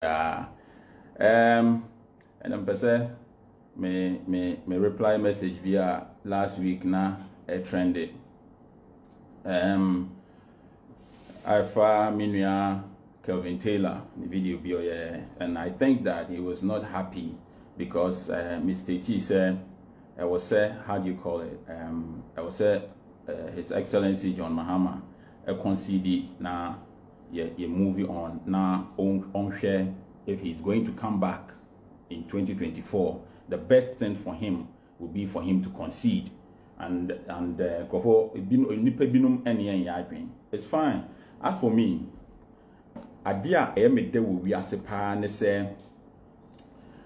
Yeah. And I'm say me reply message via last week na a trended. I found Minua Kelvin Taylor the video and I think that he was not happy because Mr. T said I was say how do you call it? I was say His Excellency John Mahama conceded now you movie on now on share if he's going to come back in 2024 the best thing for him would be for him to concede and it's fine. As for me, idea emede will be as a pan say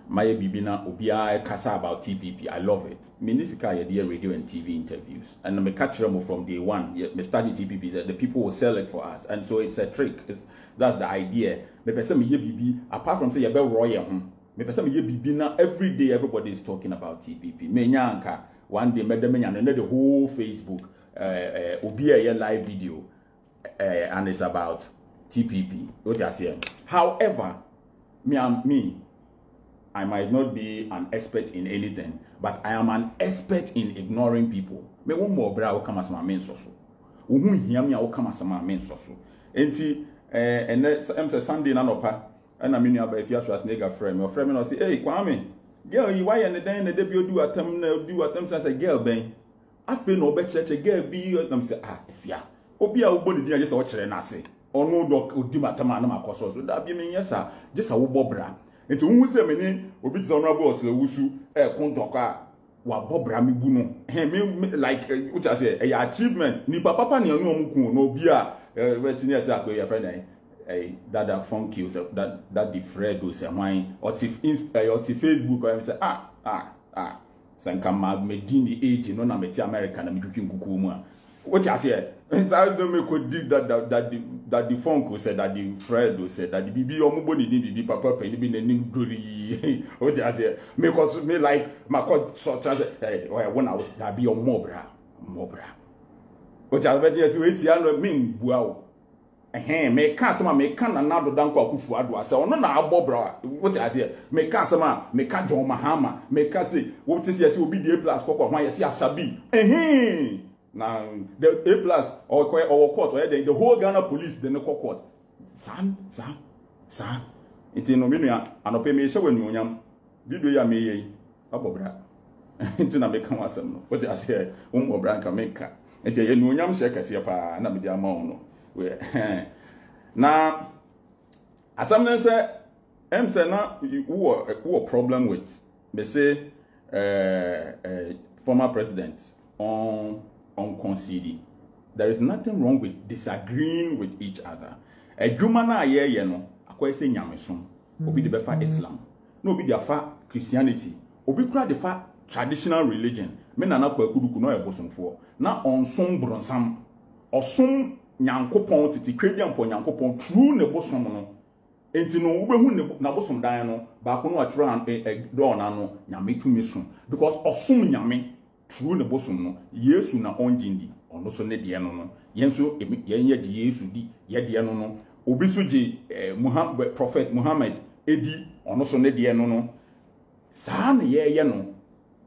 my bibina ubia kasa about TPP. I love it. Minisika idea radio and TV interviews. And I'm catch them from day one. Me study TPP that the people will sell it for us. And so it's a trick. That's the idea. Me person me bibi apart from say you be royal me person me bibi na every day everybody is talking about TPP. Me nyanka one day me dem nyane the whole Facebook ubia a live video and it's about TPP. What you say? However, I might not be an expert in anything, but I am an expert in ignoring people. Me one more bra will come as my main source. Who hear me will come as my main source. Enti and say Sunday na nopa and I mean you if you as nigga friend. Your friend will say, "Hey, Kwame, girl, you why and then the debut do attempt say girl ben. I feel no be church girl be them say if ya. Obi a wo body dey just watch na say. Ono dok odi matama na makoso so da bi me yesa just a wo bobra. Enti unhu se meni obi tse honorable osle wusu kon doka wa bobra mi bu no me like what I say a achievement ni papa ne anu omku no obi a wetini ese akwe your friend dada funky so that the Fred o se hwan oti Facebook or say sanka medini age no na meti America na medwetwi nkuku mu a what I say inside don't make could dig that the Funko said that the Fred said that the BB omuboni ni BB papa pe ni bi nanim dori what I say because me like my court such as when I was that be your mobra what I say we tia no me bua o me ka sama me ka na nado danko akufu ado ase ono na abobra what I say me ka sama me ka John Mahama me ka say what say obi the plus kokko hwan yesi asabi now the A+ or court or the whole Ghana police the no court san it's no menua anope me hye wanu nyam video ya me yi abobra nti na make wasem no what I say obra nka meka nti ye nu nyam hye kase pa na me di ama no we na asam say say na who problem with me say former president on conceding. There is nothing wrong with disagreeing with each other. A juma na ye no akwai se nyamesom obi de befa Islam no obi de afa Christianity obi kura de fa traditional religion me na kwakuduku no ebosomfo na onsom bronsam osom nyankopon titi kredian po nyankopon true ne bosom no enti no obehu ne na bosom dan no ba ko no atro do na no nyametumi so because osom nyame true ne bosom no Yesu na onjindi ono so ne de no yenso yenye je Yesu di ye de no obi so je Muhammad prophet Muhammad edi ono so ne de no saa ne ye no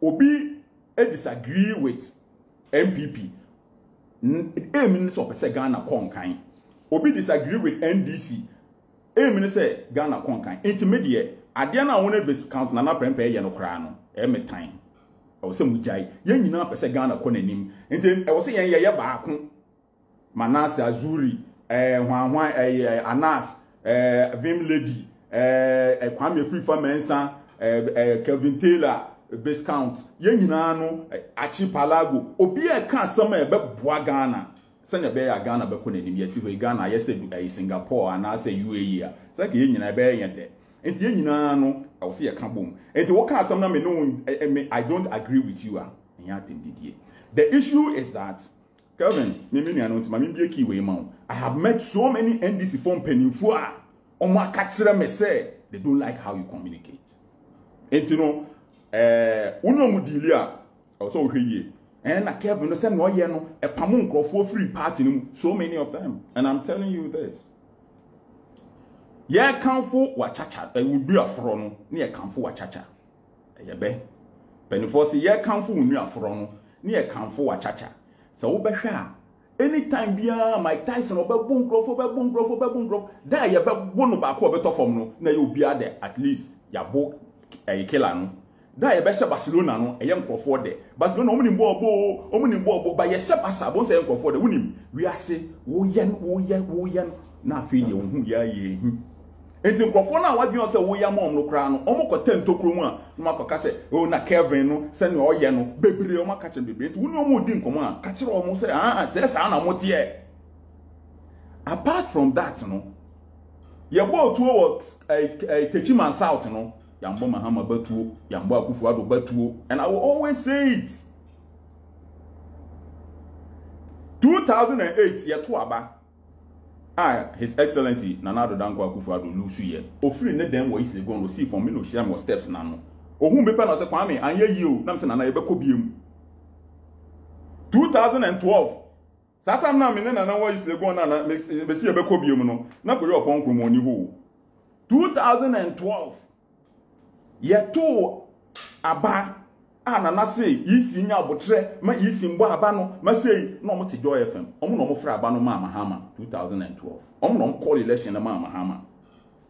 obi disagree with MPP mean so pese Ghana konkan obi disagree with NDC mean say Ghana konkan intermediate ade na wona count na prempe ye no kra no time I was saying, yen nyina pese Ghana kɔ nanim nti I was saying ye baako Manase Azuri hwan Anas Vim Lady Kwame Frifa Mensa Kelvin Taylor base count yen nyina no Achi Palago obi e ka asɛm e beboa Ghana sɛ be ya Ghana be kɔ nanim yeti ho Ghana ye sɛ Singapore anase UAE a sɛ ke yen nyina be ye de enti yen nyina no I will see a cambum. And to what some I don't agree with you. The issue is that Kelvin, I have met so many NDC form penifua on my catcher me say they don't like how you communicate. And you know, uno mudilia also here. And I Kelvin no send no yeno a pamun for free party so many of them. And I'm telling you this. ye kanfo wa chacha ewudu aforo no ne ye kanfo wa chacha yebe penifo se ye kanfo unu aforo no ne ye kanfo wa chacha se wo behwe a anytime bia Mike Tyson obegbo nkrofo da ye bebo no ba ko obetofom no na ye obi ade at least yabo killer no da ye be hye Barcelona no eye nkrofo de Barcelona omuni mbo ba ye hye Barca bon se nkrofo de wunim wi ase wo ye na afi de wo hu ya ye hi enti nkrofo na wadwen se wo ya mom no kra no omukota ntokuro mu a no makoka se o na Kevin no se ne oye no bebre o maka che bebre enti woni omu di nkomo a ka kire omu se se sa na motie. Apart from that no ye bo tuo wo Techiman South no Yambo Mahama batuo Yambo Akufo-Addo batuo, and I will always say it. 2008 ye to aba His Excellency Nana Addo Dankwa Akufo-Addo lusu ye ofiri ne dem wo isle gon no see from me no share mo steps na no ohun bepe na se Kwame anye yi o na me se Nana ye beko biem 2012 satam na me ne Nana wo isle gon na me se ye beko biem no na ko ye opon kromo ni ho 2012 ye to aba Nana say yisi nya abotre ma yisi mbo aba no ma say no mo te Joy FM omo no mo fra aba no ma Mahama 2012 omo no call election na ma Mahama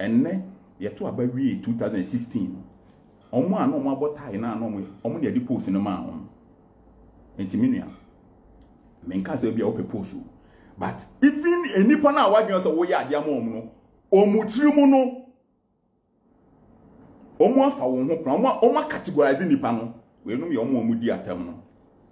enne ye to aba wi 2016 omo ano mo abotai na no omo ne di post no ma on entimenia men ka say bia ope post but even enipa na wadwen say wo ya ade amom no omutirimu no omo afa wo ho kran omo categorize nipa no we no me omo di atam no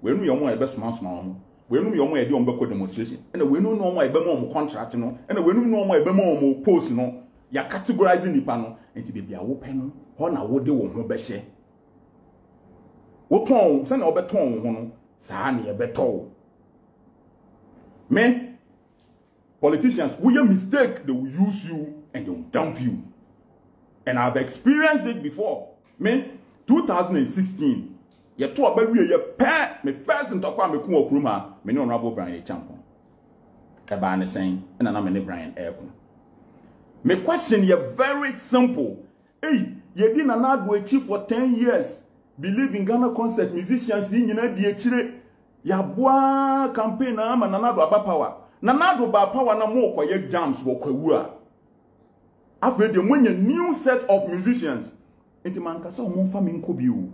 we no me omo ebe small ho we no me omo e di omo beko demonstration and we no omo ebe mo contract no and we no omo ebe mo post no ya categorize nipa no enti bebia wo pe no ho na wo de wo ho be hye wo ton se na obeton wo ho no saa na ye beto me politicians we a mistake, they will use you and they will dump you. And I've experienced it before. Me 2016 ye to aba wie ye pa me first ntokwa me ku okruma me ne honorable Brian Champon e ba ne sen na na me ne Brian Eko me question ye very simple. Hey, ye di Nana Addo echi for 10 years believe in Ghana concert musicians nyina di echire ya boa campaign na ama Nana Addo aba power Nana Addo ba power na mo koye jams wo kwawu a afa de monye new set of musicians enti man kasa omo fa me nko bi o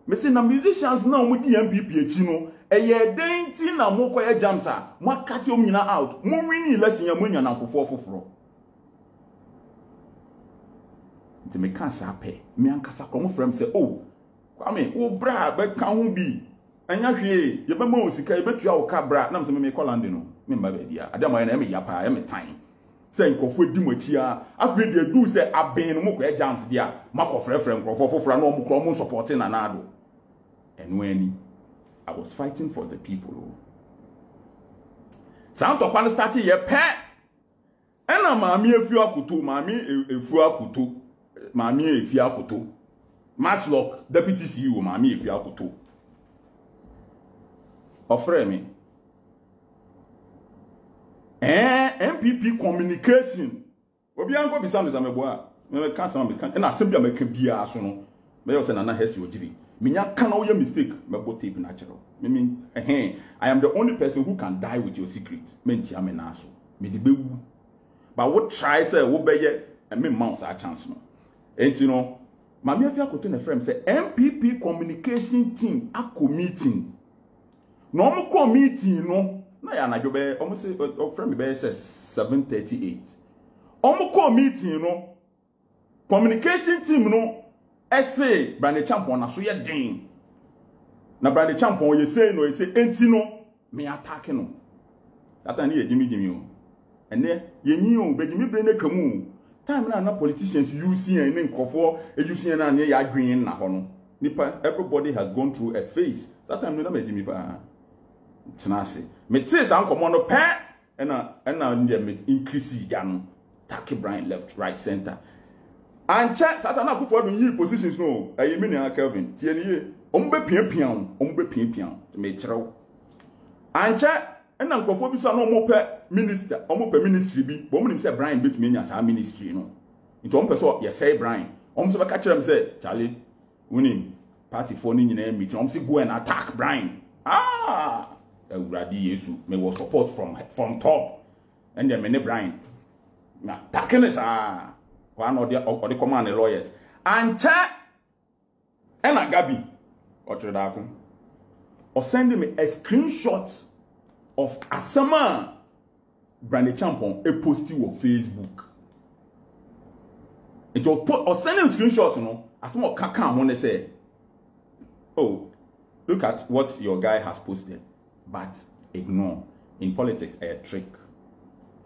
me say na musicians na omo di MPP echi no eye den ti na mo koye jams a mo akati om nyina out mo win election ya mo nya na foforo enti me kan sa pe me ankasa krom from say oh Kwame wo bra be kan ho bi anya hwe ye be ma osika ye betua wo ka bra na me say me call land no me mba ba dia ade ma ye na me yapa ye me time say nkofo di mochi a afi de do say aben no mo ko jams dia makọ frefre nkofo fofora na omo kro mo support na Nana Addo enu ani I was fighting for the people. Sound to pan start ye pe ena maami efu akoto maami efu akoto maami efi akoto Maslock deputy CEO maami efi akoto ofre me MPP communication obi anko bisa me zameboa me kan sama me kan na asem me kan bia so no me yo se Nana Hesi Ojiri minya kan o ye mistake me bo tape na chero me I am the only person who can die with your secret me ntia me na so me de bewu but what try say wo be ye me mouse a chance no enti no mama afia koto na frame say MPP communication team a meeting no mo meeting no na ya na jobe omo say frame be say 7:38 omo meeting no communication team no essay Brian Champon na so ye den na Brian Champon ye say no ye say enti no me attack no ata na ye jimi o ene ye nyi o be jimi bre na kamu time na politicians using and nkofo using na na ya adwen na ho no nipa everybody has gone through a phase that time no na me jimi pa tenase me tse an komo no pe na me increase ya no take Brian left right center and check Satana Akufo-Addo yi positions no ayi me na Kelvin tie ne ye ombe pian me kyerɛw and check na nkofo bi so na omo pe minister omo pe ministry bi bo mo nim say Brian bet me nya sa ministry no Into one person, you say Brian. Almost catch him say, Charlie, winning party for any meeting. Almost go and attack Brian. Ah, Radi Yesu may was support from top. And then many Brian. Now attacking us one of the command lawyers. And chat and a Gabi or Tredakun. Or sending me a screenshot of Asama Brandy Champon a posting on Facebook. It will put or sending a screenshot, you know, Asama Kaka when they say, oh, look at what your guy has posted. But ignore. In politics, a trick.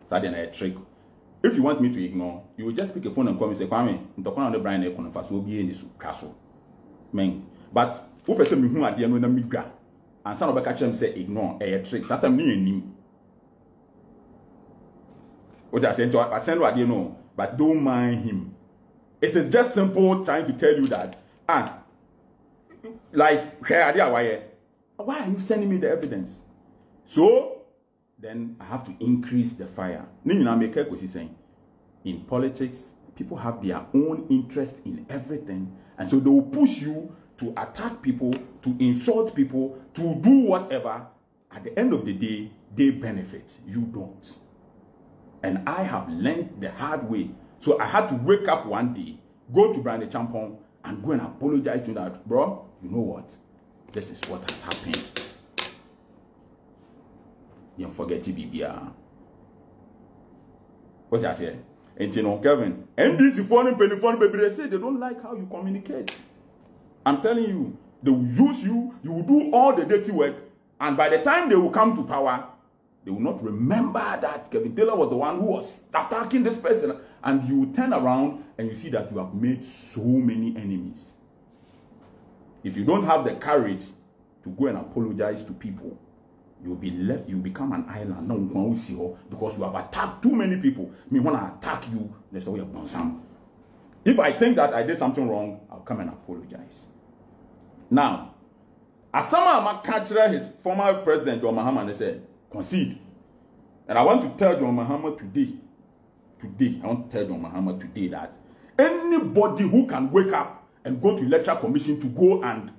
Suddenly a trick. If you want me to ignore, you will just pick a phone and call me and say, Kwame, I'm talking on the Brian Economy, so be in this castle. Men. But who person me who are the no migra. And some of the catcher say ignore a trick. Satan me and him. What I send what you know, but don't mind him. It is just simple trying to tell you that. And like why are you sending me the evidence? So then I have to increase the fire. In politics, people have their own interest in everything, and so they will push you to attack people, to insult people, to do whatever. At the end of the day, they benefit. You don't. And I have learned the hard way. So I had to wake up one day, go to Brandy Champon, and go and apologize to that. Bro, you know what? This is what has happened. You don't forget TBBR. What I say? And you know, Kevin, NDC phone, penny phone, baby, they say they don't like how you communicate. I'm telling you, they will use you, you will do all the dirty work, and by the time they will come to power, they will not remember that Kevin Taylor was the one who was attacking this person, and you will turn around and you see that you have made so many enemies. If you don't have the courage to go and apologize to people, you'll be left, you become an island. No one will see you because you have attacked too many people. Me, when I attack you, let's say you're bonsam. If I think that I did something wrong, I'll come and apologize. Now, Asama Amakachra, his former president, John Mahama, they said, concede. And I want to tell John Mahama today, I want to tell John Mahama today that anybody who can wake up and go to electoral commission to go and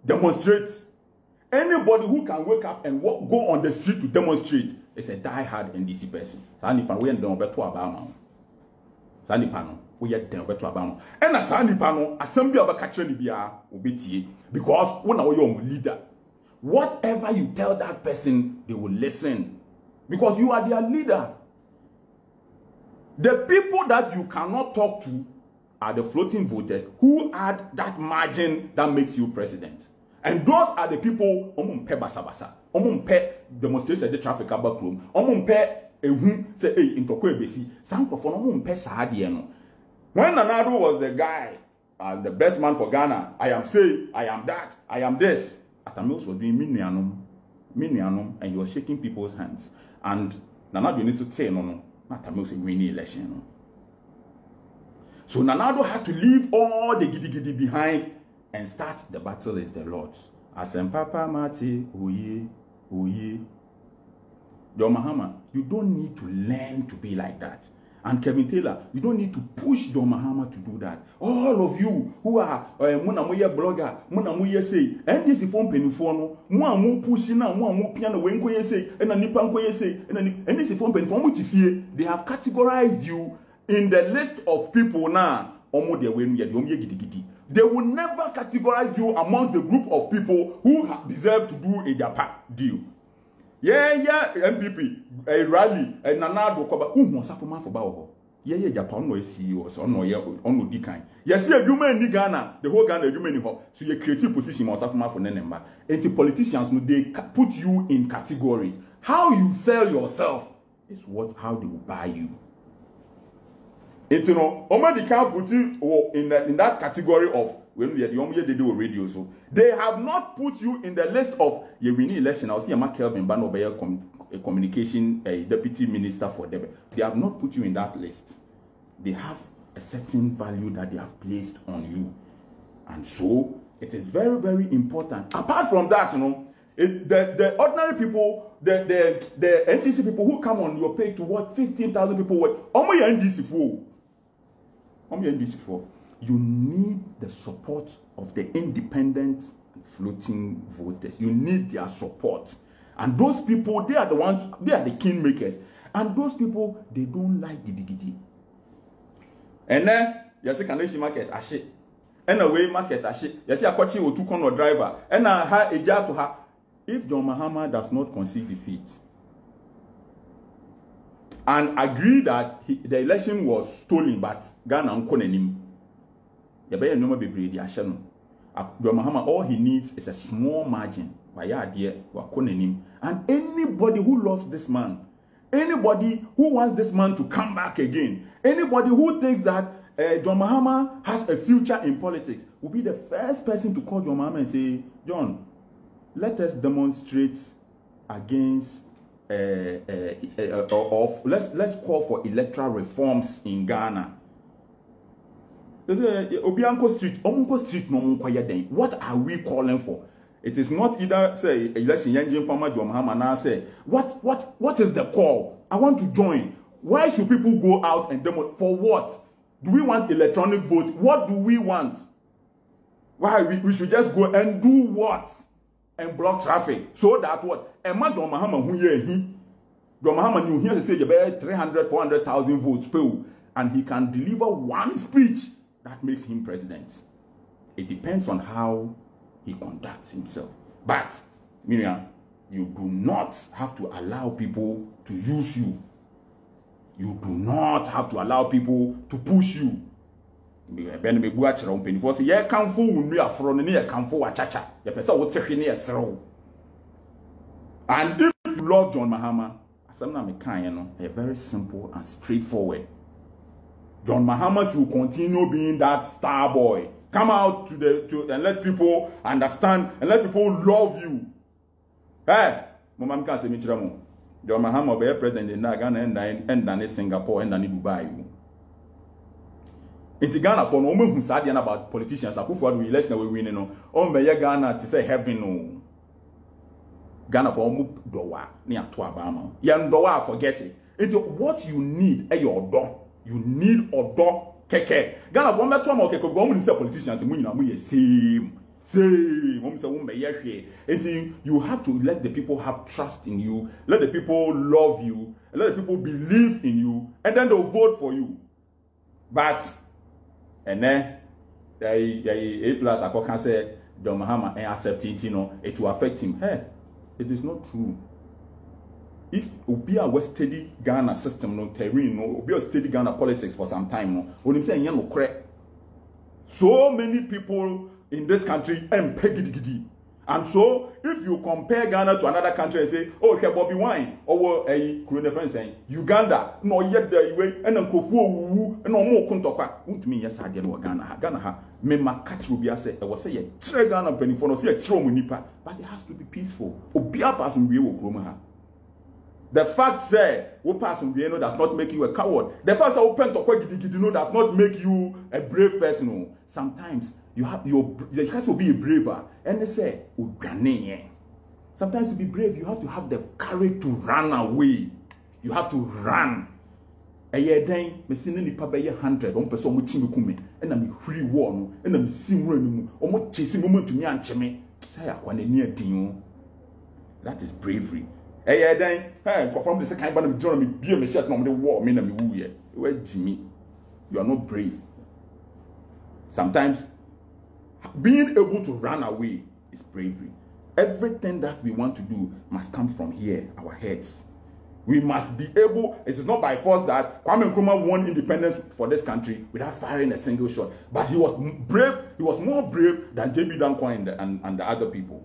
demonstrate, anybody who can wake up and go on the street to demonstrate is a die-hard NDC person. Sanipan we ndon beto abama. Sanipan we ndon beto abama. And na sanipan assembly obaka kire ni bia obetie because when are your leader. Whatever you tell that person, they will listen because you are their leader. The people that you cannot talk to are the floating voters who add that margin that makes you president. And those are the people omumpe basabasa, omumpe demonstration the traffic back room, omumpe say hey intoko ebesi, sankofo omumpe saadie no. When Nanado was the guy, the best man for Ghana, I am say, I am that, I am this. Atamils was doing minianum, and he was shaking people's hands. And Nanado needs to say no, Atamils winning election. No. So Nanado had to leave all the giddy behind and start the battle is the Lord's. Asem Papa Mati, oye. John Mahama, you don't need to learn to be like that. And Kevin Taylor, you don't need to push John Mahama to do that. All of you who are Munamuye blogger, Munamuye say, and this is phone penny phone, Muamu pushing now, Muamu piano, Wenko say, and a Nipanko say, and this is phone penny phone, they have categorized you in the list of people now. They will never categorize you amongst the group of people who deserve to do a Japan deal. Yeah, MPP, a rally, a Nanado, who was a for Baho. Yeah, Japan, no CEO, or no decline. Yes, you may in Ghana, the whole Ghana, you may know. So your creative position was a for Nemba. And the politicians, they put you in categories. How you sell yourself is how they will buy you. It's Omadi can't put you in that category of when we are the do radio. So they have not put you in the list of Yewini election. I'll see a Kelvin Banobeya a communication deputy minister for them. They have not put you in that list. They have a certain value that they have placed on you. And so it is very, very important. Apart from that, the ordinary people, the NDC people who come on your page to watch 15,000 people watch, only NDC fool. You need the support of the independent and floating voters. You need their support. And those people, they are the ones, they are the kingmakers. And those people, they don't like gidi. And then, you see, Kaneshi market, ashe. And away market, ashe. You see, a coaching or 2 corner driver. And I have a job to her. If John Mahama does not concede defeat and agree that the election was stolen, but Ghana unkonenim, John Mahama, all he needs is a small margin. And anybody who loves this man, anybody who wants this man to come back again, anybody who thinks that John Mahama has a future in politics, will be the first person to call John Mahama and say, John, let us demonstrate against let's call for electoral reforms in Ghana. Obianko Street, Omunko Street, no Munko. What are we calling for? It is not either say election engine farmer John Mahama now say what is the call? I want to join. Why should people go out and demo? For what? Do we want electronic vote? What do we want? Why we should just go and do what? And block traffic so that what? Emma John Mahama who ye he John Mahama knew here to say you bear 300,000-400,000 votes per, and he can deliver one speech that makes him president. It depends on how he conducts himself. But Miriam, you do not have to allow people to use you. You do not have to allow people to push you. And if you love John Mahama, a very simple and straightforward. John Mahama should continue being that star boy. Come out and let people understand and let people love you. Hey, Mama can't say John Mahama be president in Ghana and Singapore and Dubai. In Ghana, for no one who said about politicians, I put for the election we win. No, on be Ghana to say heaven. No, Ghana for doa near to Abama. Yan doa, forget it. It's what you need. Your door. You need a door. Keke. Ghana for me to am okay. Go on say politicians. We same. You have to let the people have trust in you. Let the people love you. Let the people believe in you, and then they'll vote for you. But and then A plus I can say John Mahama and accepting it will affect him. Hey, it is not true. If Obi a steady Ghana system no terrain no Obi a steady Ghana politics for some time no, when him say no correct. So many people in this country and gidi. And so, if you compare Ghana to another country and say, oh, here Bobby Wine, or a friend saying, Uganda, no yet the way, and then Kofu, and no more Kuntokwa, won't mean yes, I get no Ghana. Ghana, Mema Katrubia say, I was say, a Ghana penny for no say a Tromunipa, but it has to be peaceful. Obia person we will groom. The fact say, we pass on Vienna does not make you a coward. The fact that open to does not make you a brave person. Sometimes you has to be a braver. And they say, sometimes to be brave, you have to have the courage to run away. You have to run. A year then, me see any papa 100, one person with Chingukume, and I'm free war, and I'm seeing running, almost chasing moment to me and cheme. Say, I want a near Dino. That is bravery. Hey, then, hey, from the second one, John, me be a shot on the war, me and me woo ye. Where Jimmy, you are not brave. Sometimes, being able to run away is bravery. Everything that we want to do must come from here, our heads. We must be able, it is not by force that Kwame Nkrumah won independence for this country without firing a single shot. But he was brave, he was more brave than J.B. Danquah and the other people.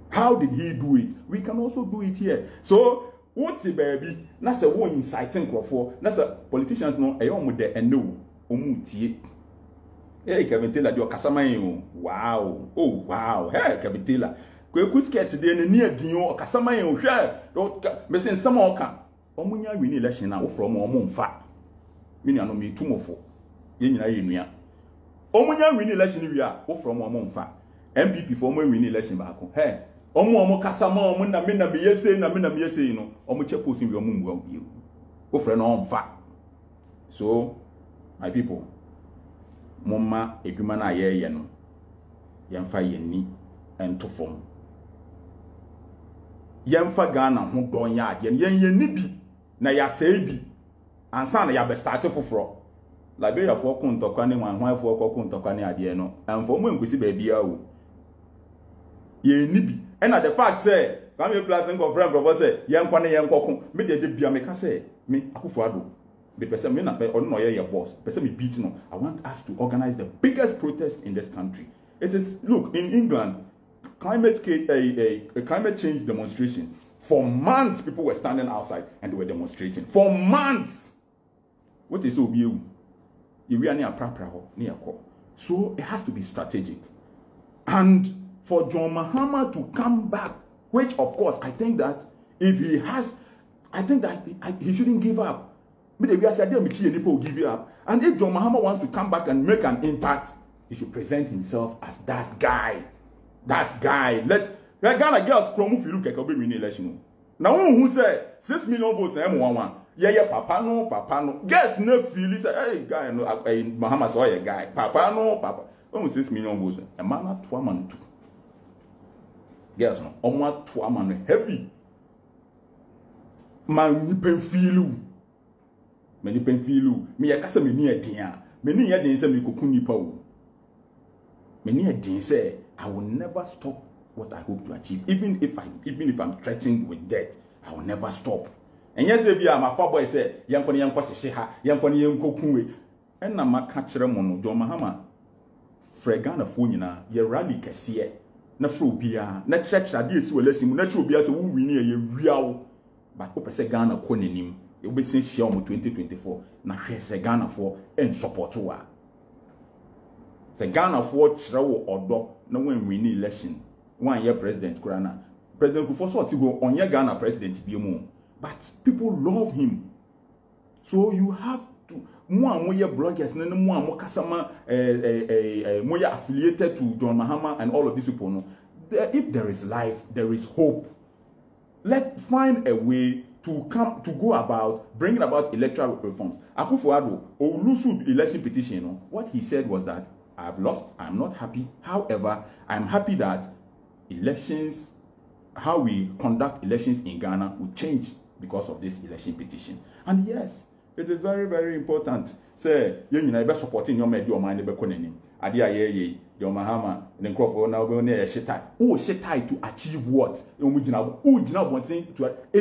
How did he do it? We can also do it here. So, what's the baby? That's a one inciting for. That's a politicians know a young with the endo. Omutie. Hey, Kevin Taylor, your Casamayo. Wow. Oh, wow. Hey, Kevin Taylor. Kwe scared today near Dio, Casamayo. Share. Missing some more. Omunya win election now from Omon Fat. Meaning, I know me 2 more 4. Yen. Omunya win election we are from Omon Fat. MPP for me win election back. Hey. Omo kasama omo na me na me yese na me yese no omo check posting we omo mu o friend on fa. So my people, mama edwuma na ye no yemfa yenni ento fom yemfa Ghana ho don ya ade yenni bi na ya sei bi ansa na ya be start foforo Liberia for kuntokwa ne wanwan for kuntokwa ne ade no amfo mo enkusi ba bia o yenni bi and the fact say come a plus of friend brother say yenkwa ne yenkoko me de bia me ka say me Akufo-Addo the person me na pe no your boss person me beat no. I want us to organize the biggest protest in this country. It is, look, in England, climate change demonstration, for months people were standing outside and they were demonstrating for months. What is so you so it has to be strategic. And for John Mahama to come back, which of course I think that if he has, I think that he shouldn't give up. Maybe we said will give you up. And if John Mahama wants to come back and make an impact, he should present himself as that guy. That guy. Let Ghana girls promote you look at win election. Now who say 6 million votes na M11. Yeah, papa no. Girls no feel say, hey, guy no Mahama so a guy. Papa. 6 million votes. A man at 2 man 2. Girls no. Omo 2 man heavy. Man you pen feel many pen feel me yakasa me ni edin me ni yedin say me koku nipa o me ni edin say I will never stop what I hope to achieve even if I'm threatened with death. I will never stop. And yes be am afa boy say yenko ne yenko hyehye ha yenko ne yenko kunwe en na maka kire mo no John Mahama Ghana fo nyina ye rally kese na fro bia na church ade esi wala simu na church bia say wo wini ye wiawo but ko pese Ghana ko nanim e be sin share mo 2024 na hwese Ghana for en support wa se Ghana for kire wo odo na wan win election wan year president kurana President Kufuor to go on your Ghana president biemu but people love him so you have to mo ye bloggers na mo kasama mo ye affiliated to John Mahama and all of these people no if there is life there is hope. Let's find a way to go about bringing about electoral reforms. Akufo-Addo Olusu election petition, what he said was that I've lost, I'm not happy. However, I'm happy that elections, how we conduct elections in Ghana will change because of this election petition. And yes, it is very, very important. Say, you know, supporting your media mind the bekonenim. Adia ye John Mahama and Crawford now go near shetai. Oh, shetai to achieve what? It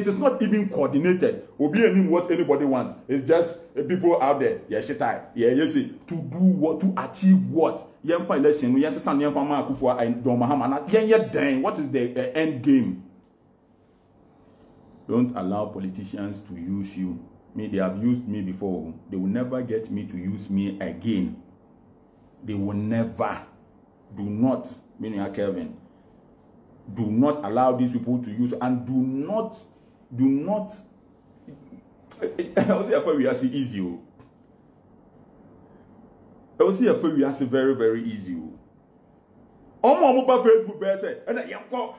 is not even coordinated. Obi any what anybody wants. It's just people out there. Yeah, shetai. Yeah, you see, to do what, to achieve what? Yemfa election. Yes, some yemfa ma Akufo and John Mahama. Dang. What is the end game? Don't allow politicians to use you. Me, they have used me before. They will never get me to use me again. They will never. Do not, meaning Kevin, do not allow these people to use and do not I will say a we are easy. I will say a we are very, very easy. On my Facebook say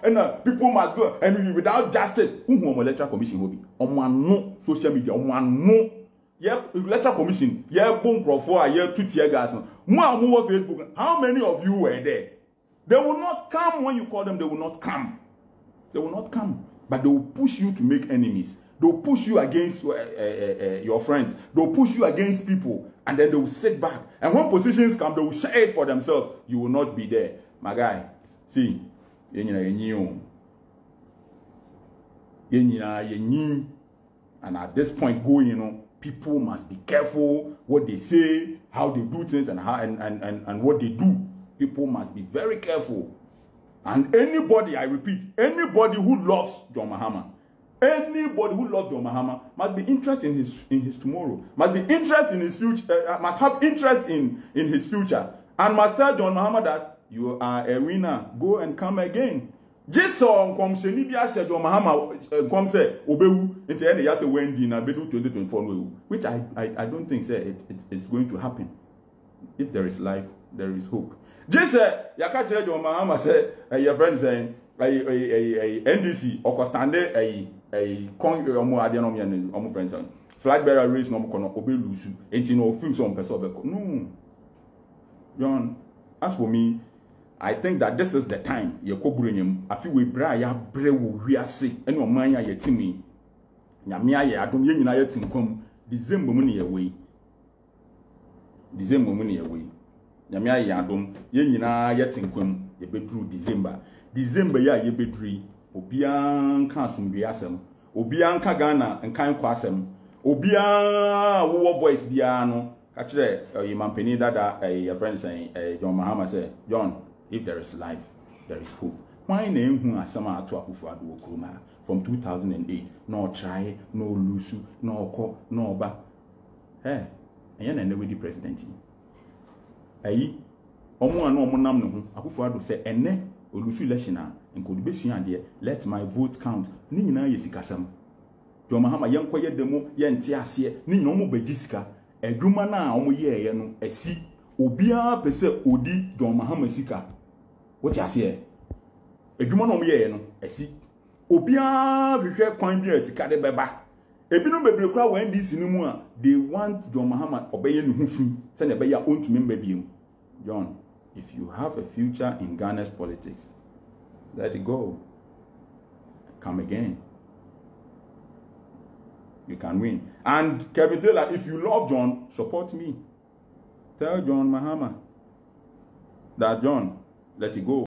and people must go and without justice. Electoral Commission will be on no social media, on no. Yeah, electoral commission. Yeah, boom for yeah 2 tear gas. More Facebook. How many of you were there? They will not come when you call them. They will not come. They will not come. But they will push you to make enemies. They will push you against your friends. They will push you against people, and then they will sit back. And when positions come, they will share it for themselves. You will not be there, my guy. See, and at this point, people must be careful what they say, how they do things, and how and what they do. People must be very careful. And anybody, I repeat, anybody who loves John Mahama, must be interested in his tomorrow, must be interested in his future, must have interest in his future, and must tell John Mahama that you are a winner. Go and come again. Just so come sheni bi ase John Mahama come say obewu into any yase Wendy na bedu 2024 which I don't think say it's going to happen. If there is life, there is hope. Just say yaka kire John Mahama say your friend saying NDC or stand omo ade no me omo friends flag bearer race no kono obe lose enti no feel so person obeko. No. John, as for me, I think that this is the time ye koburenyam afi we bra ya bre wo wiase ene oman ya yetimi nyame aye adom ye nyina yetinkom December mu ne ye we December mu ne ye we nyame aye adom ye nyina yetinkom ye bedru December ya ye bedri obian ka asomdwe asem obian ka Ghana nkan kwa asem obian wo voice bia no ka kire yimampani dada your friend saying John Mahama say John, if there is life, there is hope. Why name who asama to Akufo-Addo Okroma from 2008? No try, no lose, no ko, no ba. Hey, and you never the president. Ayi, omo ano omo nam no ho. Akufo-Addo say ene olusu election a nkodi be sua de let my vote count. Ni nyina ye sikasam. John Mahama yenkoye demo ye nte ase ni nyina omo bagi sika. Edwuma na omo ye ye no asi obia pese odi John Mahama sika. What you say? Edwuma na omo ye no asi obia hwehwe kwan bi asika de beba. Ebinom bebre kra wa NDC ni mu a they want John Mahama obeye ne hufi say na beya ontumi mbabiem. John, if you have a future in Ghana's politics, let it go. Come again. You can win. And Kevin Taylor, if you love John, support me. Tell John Mahama that John, let it go.